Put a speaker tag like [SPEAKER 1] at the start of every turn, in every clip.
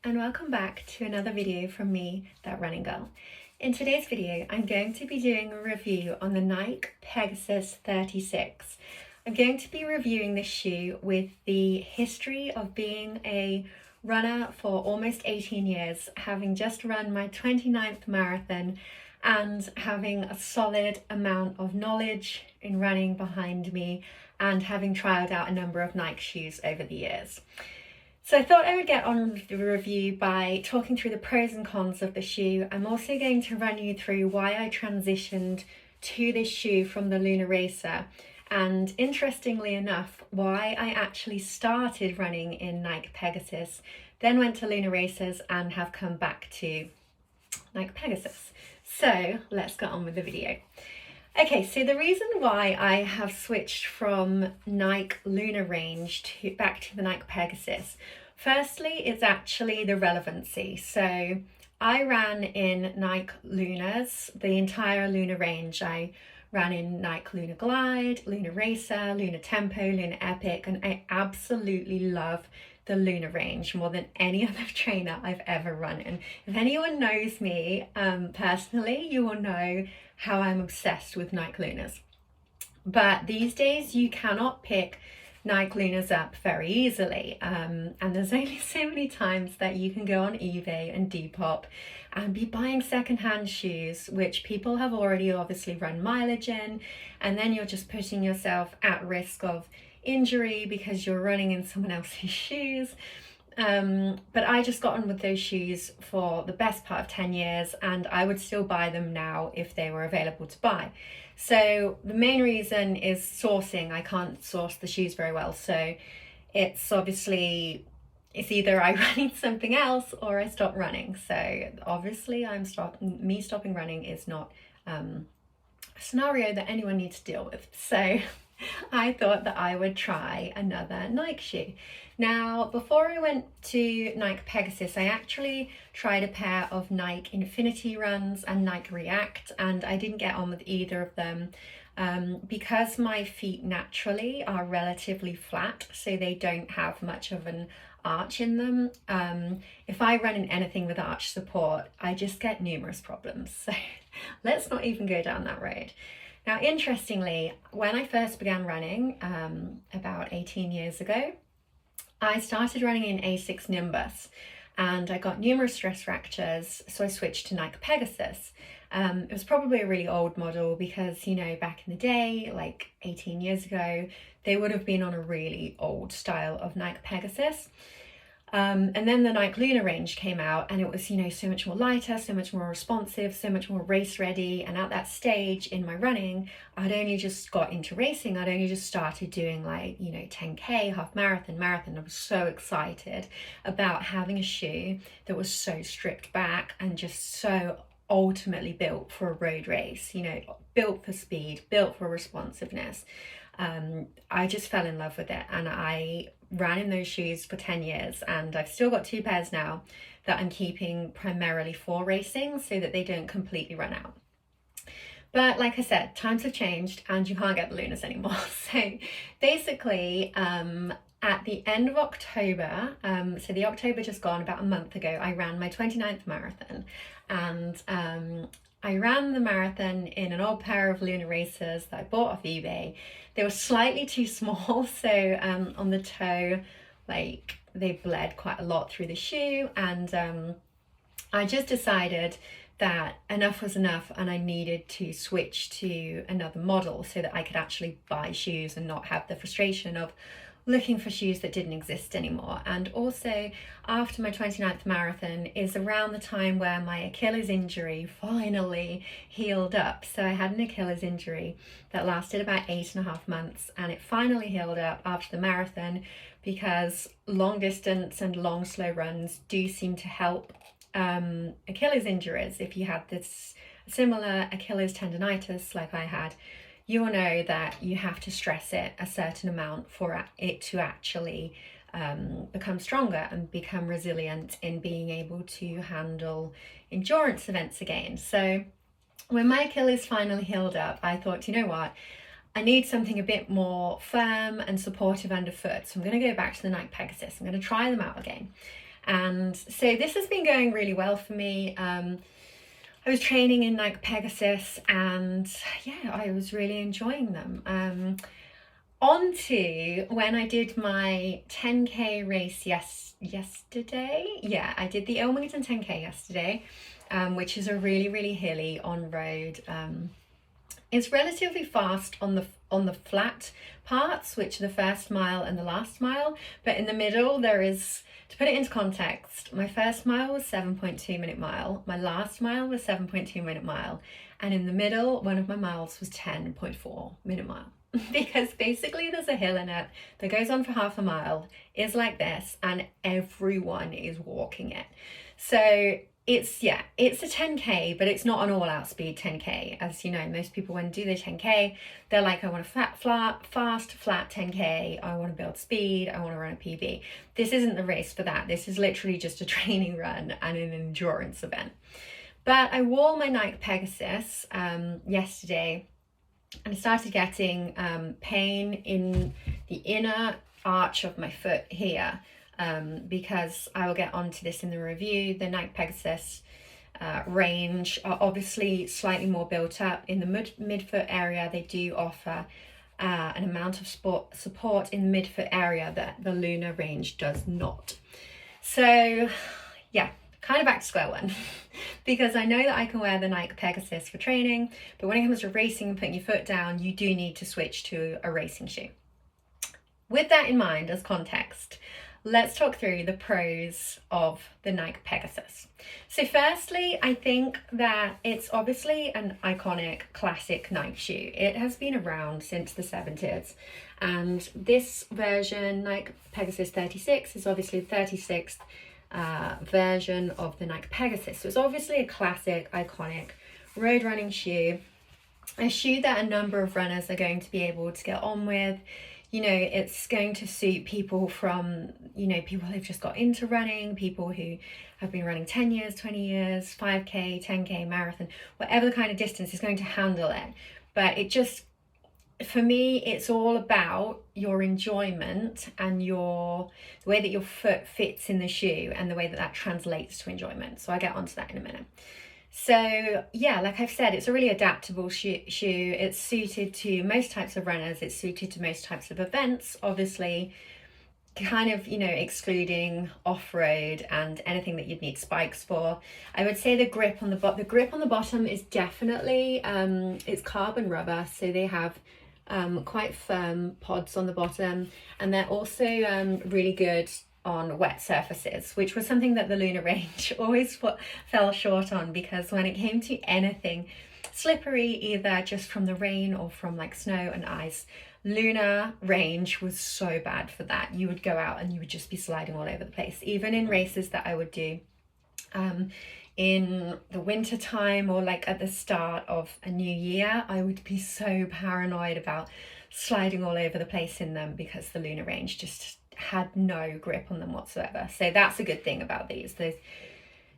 [SPEAKER 1] and welcome back to another video from me, That Running Girl. In today's video, I'm going to be doing a review on the Nike Pegasus 36. I'm going to be reviewing this shoe with the history of being a runner for almost 18 years, having just run my 29th marathon and having a solid amount of knowledge in running behind me and having trialed out a number of Nike shoes over the years. So I thought I would get on with the review by talking through the pros and cons of the shoe. I'm also going to run you through why I transitioned to this shoe from the Lunar Racer, and interestingly enough, why I actually started running in Nike Pegasus, then went to Lunar Racers and have come back to Nike Pegasus. So let's get on with the video. Okay, so the reason why I have switched from Nike Lunar range back to the Nike Pegasus, firstly, it's actually the relevancy. So I ran in Nike Lunars, the entire Lunar range. I ran in Nike Lunar Glide, Lunar Racer, Lunar Tempo, Lunar Epic, and I absolutely love the Lunar range more than any other trainer I've ever run in. If anyone knows me personally, you will know how I'm obsessed with Nike Lunars. But these days you cannot pick Nike Lunars up very easily, and there's only so many times that you can go on eBay and Depop and be buying secondhand shoes which people have already obviously run mileage in, and then you're just putting yourself at risk of injury because you're running in someone else's shoes. But I just got on with those shoes for the best part of 10 years, and I would still buy them now if they were available to buy. So the main reason is sourcing. I can't source the shoes very well, so it's either I run in something else or I stop running. So obviously stopping running is not a scenario that anyone needs to deal with. So I thought that I would try another Nike shoe. Now, before I went to Nike Pegasus, I actually tried a pair of Nike Infinity Runs and Nike React, and I didn't get on with either of them because my feet naturally are relatively flat, so they don't have much of an arch in them. If I run in anything with arch support, I just get numerous problems. So let's not even go down that road. Now, interestingly, when I first began running about 18 years ago, I started running in A6 Nimbus and I got numerous stress fractures, so I switched to Nike Pegasus. It was probably a really old model because, you know, back in the day, like 18 years ago, they would have been on a really old style of Nike Pegasus. And then the Nike Lunar range came out, and it was, you know, so much more lighter, so much more responsive, so much more race ready. And at that stage in my running, I'd only just got into racing. I'd only just started doing, like, you know, 10K, half marathon. I was so excited about having a shoe that was so stripped back and just so ultimately built for a road race, you know, built for speed, built for responsiveness. I just fell in love with it, and I ran in those shoes for 10 years, and I've still got two pairs now that I'm keeping primarily for racing so that they don't completely run out. But like I said, times have changed and you can't get the Lunars anymore. So basically, at the end of October, so the October just gone, about a month ago, I ran my 29th marathon, and I ran the marathon in an old pair of Lunar Racers that I bought off eBay. They were slightly too small, so on the toe, like, they bled quite a lot through the shoe, and I just decided that enough was enough and I needed to switch to another model so that I could actually buy shoes and not have the frustration of looking for shoes that didn't exist anymore. And also, after my 29th marathon is around the time where my Achilles injury finally healed up. So I had an Achilles injury that lasted about 8.5 months, and it finally healed up after the marathon because long distance and long slow runs do seem to help Achilles injuries. If you had this similar Achilles tendonitis like I had, you will know that you have to stress it a certain amount for it to actually become stronger and become resilient in being able to handle endurance events again. So when my Achilles finally healed up, I thought, you know what, I need something a bit more firm and supportive underfoot. So I'm going to go back to the Nike Pegasus. I'm going to try them out again. And so this has been going really well for me. I was training in Nike Pegasus, and yeah, I was really enjoying them. On to when I did my 10K race yesterday. Yeah, I did the Ilmington 10K yesterday, which is a really hilly on-road. It's relatively fast on the flat parts, which are the first mile and the last mile, but in the middle there is, to put it into context, my first mile was 7.2 minute mile, my last mile was 7.2 minute mile, and in the middle one of my miles was 10.4 minute mile. Because basically there's a hill in it that goes on for half a mile, is like this, and everyone is walking it. So it's a 10K, but it's not an all-out speed 10K. As you know, most people when do the 10K, they're like, I want a fast, flat 10K, I want to build speed, I want to run a PB. This isn't the race for that. This is literally just a training run and an endurance event. But I wore my Nike Pegasus yesterday, and I started getting pain in the inner arch of my foot here, because I will get onto this in the review. The Nike Pegasus range are obviously slightly more built up. In the midfoot area, they do offer an amount of support in the midfoot area that the Lunar range does not. So yeah, kind of back to square one. Because I know that I can wear the Nike Pegasus for training, but when it comes to racing and putting your foot down, you do need to switch to a racing shoe. With that in mind as context, let's talk through the pros of the Nike Pegasus. So firstly, I think that it's obviously an iconic classic Nike shoe. It has been around since the 70s, and this version, Nike Pegasus 36, is obviously the 36th version of the Nike Pegasus. So it's obviously a classic, iconic road running shoe, a shoe that a number of runners are going to be able to get on with. You know, it's going to suit people from, you know, people who've just got into running, people who have been running 10 years, 20 years, 5K, 10K, marathon, whatever the kind of distance is going to handle it. But it just, for me, it's all about your enjoyment and the way that your foot fits in the shoe and the way that that translates to enjoyment. So I'll get onto that in a minute. So yeah, like I've said, it's a really adaptable shoe. It's suited to most types of runners. It's suited to most types of events, obviously, kind of, you know, excluding off-road and anything that you'd need spikes for. I would say the grip on the bottom is definitely, it's carbon rubber. So they have quite firm pods on the bottom, and they're also really good on wet surfaces, which was something that the Lunar range always fell short on, because when it came to anything slippery, either just from the rain or from like snow and ice, Lunar range was so bad for that. You would go out and you would just be sliding all over the place. Even in races that I would do in the winter time, or like at the start of a new year, I would be so paranoid about sliding all over the place in them, because the Lunar range just had no grip on them whatsoever. So that's a good thing about these. They're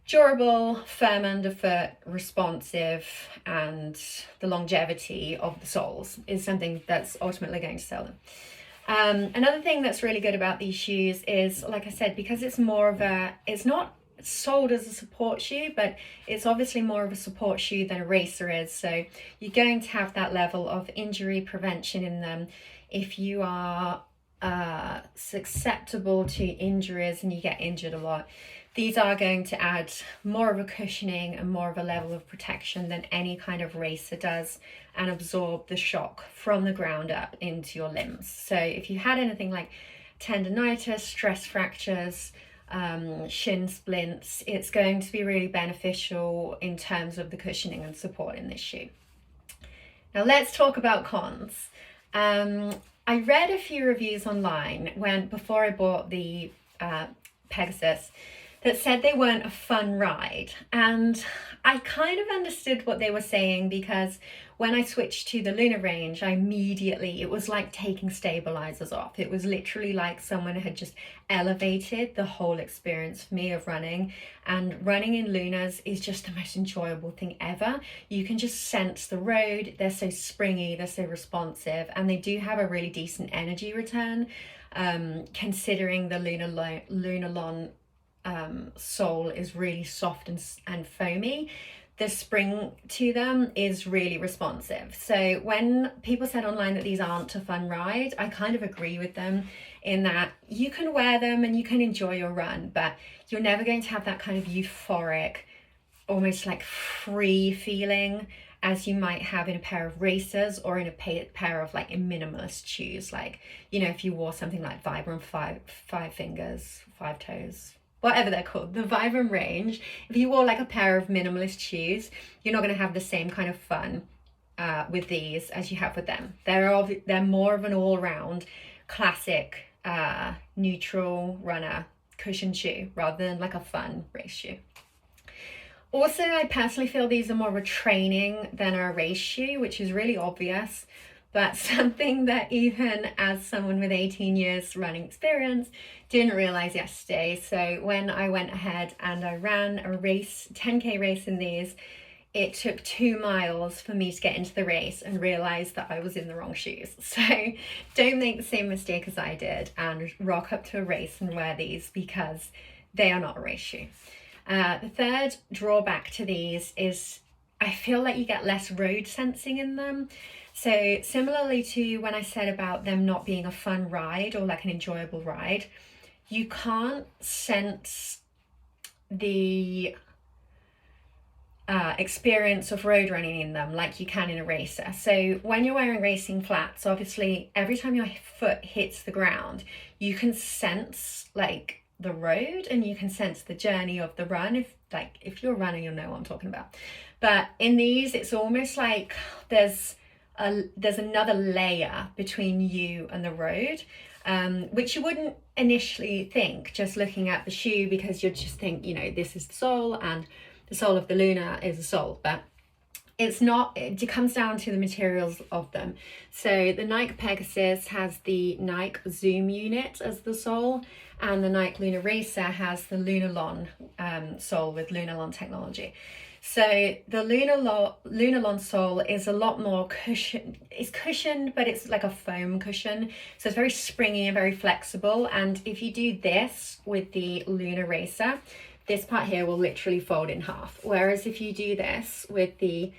[SPEAKER 1] durable, firm underfoot, responsive, and the longevity of the soles is something that's ultimately going to sell them. Another thing that's really good about these shoes is, like I said, because it's not sold as a support shoe, but it's obviously more of a support shoe than a racer is. So you're going to have that level of injury prevention in them. If you are susceptible to injuries and you get injured a lot, these are going to add more of a cushioning and more of a level of protection than any kind of racer does, and absorb the shock from the ground up into your limbs. So if you had anything like tendonitis, stress fractures, shin splints, it's going to be really beneficial in terms of the cushioning and support in this shoe. Now let's talk about cons. I read a few reviews online before I bought the Pegasus that said they weren't a fun ride, and I kind of understood what they were saying, because when I switched to the Lunar range, it was like taking stabilizers off. It was literally like someone had just elevated the whole experience for me of running. And running in Lunars is just the most enjoyable thing ever. You can just sense the road. They're so springy, they're so responsive, and they do have a really decent energy return, considering the Lunarlon sole is really soft and foamy, the spring to them is really responsive. So when people said online that these aren't a fun ride, I kind of agree with them in that you can wear them and you can enjoy your run, but you're never going to have that kind of euphoric, almost like free feeling as you might have in a pair of racers or in a pair of like minimalist shoes. Like, you know, if you wore something like Vibram five fingers, five toes, whatever they're called, the Vibram range, if you wore like a pair of minimalist shoes, you're not going to have the same kind of fun with these as you have with them. They're more of an all-round classic neutral runner cushion shoe rather than like a fun race shoe. Also, I personally feel these are more of a training than a race shoe, which is really obvious, but something that even as someone with 18 years running experience didn't realize yesterday. So when I went ahead and I ran a race, 10K race in these, it took 2 miles for me to get into the race and realize that I was in the wrong shoes. So don't make the same mistake as I did and rock up to a race and wear these, because they are not a race shoe. The third drawback to these is I feel like you get less road sensing in them. So similarly to when I said about them not being a fun ride or like an enjoyable ride, you can't sense the experience of road running in them like you can in a racer. So when you're wearing racing flats, obviously every time your foot hits the ground, you can sense like the road and you can sense the journey of the run. If you're running, you'll know what I'm talking about. But in these, it's almost like there's another layer between you and the road, which you wouldn't initially think just looking at the shoe, because you'd just think, you know, this is the sole and the sole of the Luna is the sole, but it's not. It comes down to the materials of them. So the Nike Pegasus has the Nike Zoom unit as the sole, and the Nike Luna Racer has the Lunarlon sole with Lunarlon technology. So the Lunarlon sole is a lot more cushion. It's cushioned, but it's like a foam cushion. So it's very springy and very flexible. And if you do this with the Luna Racer, this part here will literally fold in half. Whereas if you do this with the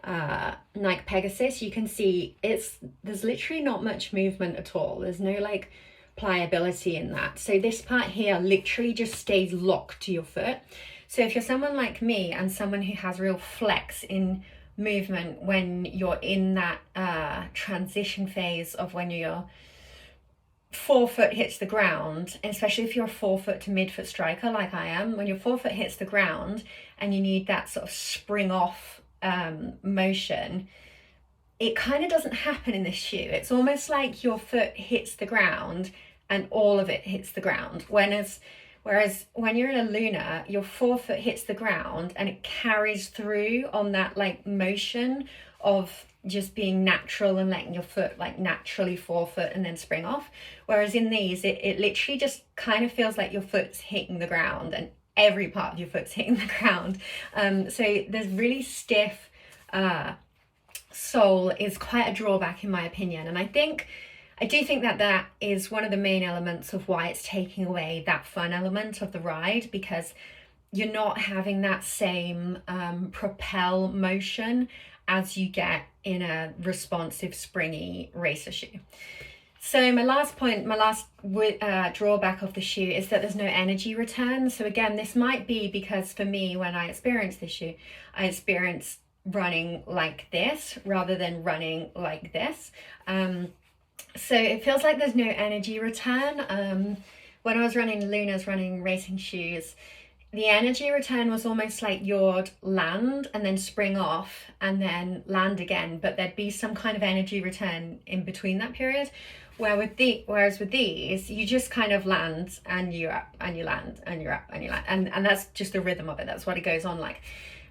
[SPEAKER 1] Nike Pegasus, you can see there's literally not much movement at all. There's no like pliability in that. So this part here literally just stays locked to your foot. So if you're someone like me and someone who has real flex in movement when you're in that transition phase of when your forefoot hits the ground, especially if you're a forefoot to midfoot striker like I am, when your forefoot hits the ground and you need that sort of spring off motion, it kind of doesn't happen in this shoe. It's almost like your foot hits the ground and all of it hits the ground. Whereas when you're in a Luna, your forefoot hits the ground and it carries through on that like motion of just being natural and letting your foot like naturally forefoot and then spring off. Whereas in these, it literally just kind of feels like your foot's hitting the ground and every part of your foot's hitting the ground. So there's really stiff sole is quite a drawback in my opinion. And I do think that is one of the main elements of why it's taking away that fun element of the ride, because you're not having that same propel motion as you get in a responsive springy racer shoe. So my last drawback of the shoe is that there's no energy return. So again, this might be because for me, when I experienced this shoe, I experienced running like this rather than running like this. So it feels like there's no energy return. When I was running Luna's running racing shoes, the energy return was almost like you'd land and then spring off and then land again, but there'd be some kind of energy return in between that period. Whereas with these, you just kind of land and you're up and you land and you're up and you land, and that's just the rhythm of it. That's what it goes on like.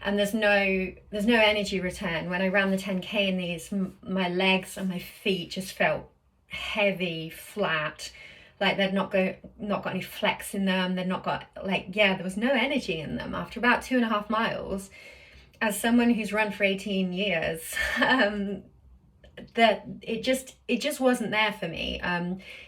[SPEAKER 1] And there's no energy return. When I ran the 10K in these, my legs and my feet just felt heavy, flat, like they'd not got any flex in them. They'd not got there was no energy in them after about 2.5 miles. As someone who's run for 18 years, that it just wasn't there for me.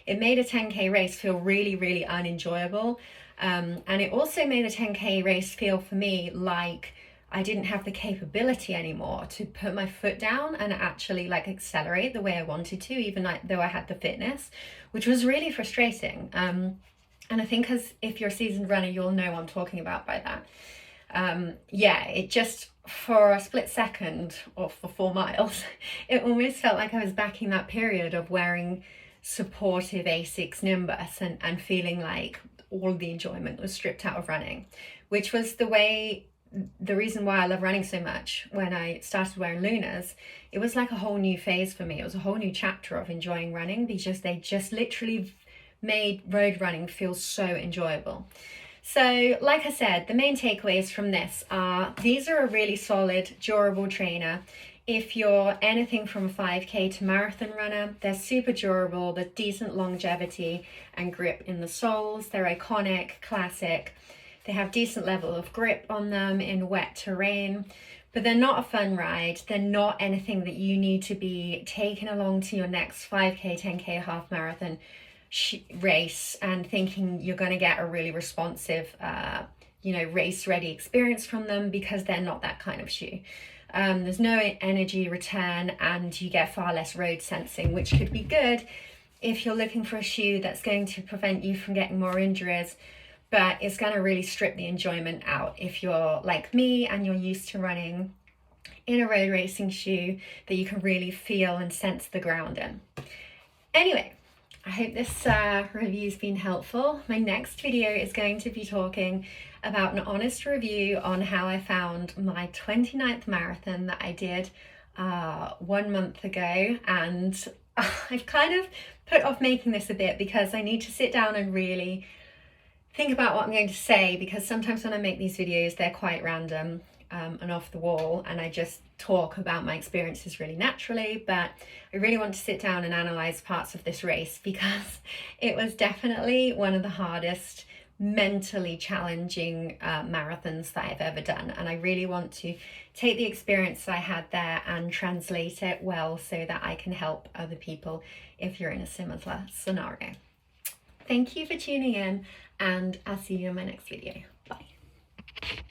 [SPEAKER 1] It made a 10K race feel really, really unenjoyable. And it also made the 10K race feel for me like I didn't have the capability anymore to put my foot down and actually like accelerate the way I wanted to, even though I had the fitness, which was really frustrating. And I think if you're a seasoned runner, you'll know what I'm talking about by that. Yeah, it just, for a split second, or for 4 miles, it almost felt like I was back in that period of wearing supportive Asics Nimbus and feeling like all the enjoyment was stripped out of running, which was the reason why I love running so much. When I started wearing Lunas, it was like a whole new phase for me. It was a whole new chapter of enjoying running, because they just literally made road running feel so enjoyable. So like I said, the main takeaways from this are, these are a really solid, durable trainer. If you're anything from 5K to marathon runner, they're super durable, they're decent longevity and grip in the soles, they're iconic, classic. They have decent level of grip on them in wet terrain, but they're not a fun ride. They're not anything that you need to be taking along to your next 5K, 10K, half marathon race and thinking you're going to get a really responsive, race ready experience from them, because they're not that kind of shoe. There's no energy return and you get far less road sensing, which could be good if you're looking for a shoe that's going to prevent you from getting more injuries, but it's going to really strip the enjoyment out if you're like me and you're used to running in a road racing shoe that you can really feel and sense the ground in. Anyway, I hope this review's been helpful. My next video is going to be talking about an honest review on how I found my 29th marathon that I did 1 month ago. And I've kind of put off making this a bit because I need to sit down and really think about what I'm going to say, because sometimes when I make these videos, they're quite random and off the wall, and I just talk about my experiences really naturally. But I really want to sit down and analyze parts of this race, because it was definitely one of the hardest, mentally challenging marathons that I've ever done. And I really want to take the experience I had there and translate it well so that I can help other people if you're in a similar scenario. Thank you for tuning in, and I'll see you in my next video. Bye.